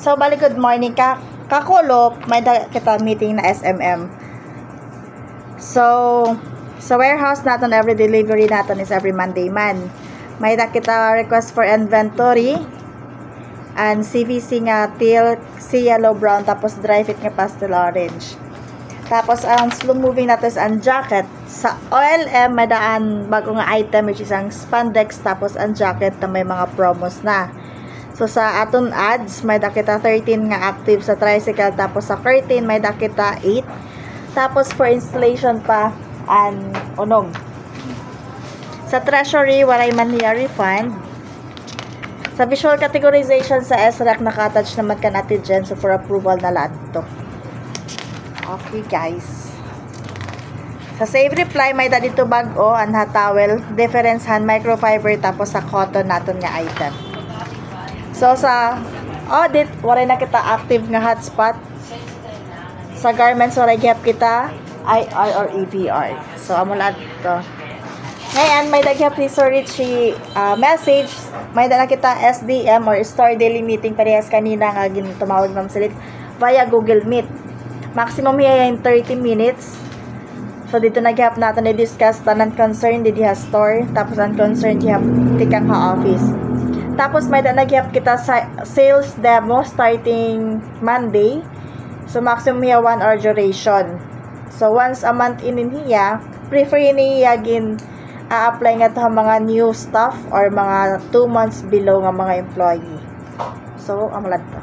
So, bali good morning kakulop, may kita meeting na SMM. So, sa warehouse natin, every delivery natin is every Monday man. May kita request for inventory and CVC nga teal, C yellow brown, tapos dry fit nga pastel orange. Tapos ang slow moving natin is ang jacket. Sa OLM may daan bago nga item which is ang spandex, tapos ang jacket na may mga promos na. So sa aton ads may dakita 13 nga active sa tricycle, tapos sa curtain may dakita 8. Tapos for installation pa an unog. Sa treasury walay man niya refund. Sa visual categorization sa SRAC naka-attach naman ka natin dyan, so for approval na lahat to. Okay guys. Sa save reply may dito bag-o ang towel, difference hand microfiber, tapos sa cotton natin nga item. So sa audit walay na kita active nga hotspot. Sa garments walay gap kita IR or EVR. So amo lahat to. Ngayon may daghap ni Sir Richie message, may dala kita SDM or store daily meeting parehas kanina nga gintumawag Ma'am Celit via Google Meet. Maximum hiya in 30 minutes. So dito naghap natin i-discuss tanan concern di diha store, tapos ang concern diha tikang ka office. Tapos may naghap kita sa sales demo starting Monday. So maximum hiya 1 hour duration. So once a month hiya, prefer niya gin a-apply nga to mga new staff or mga 2 months below nga mga employee. So amulat to.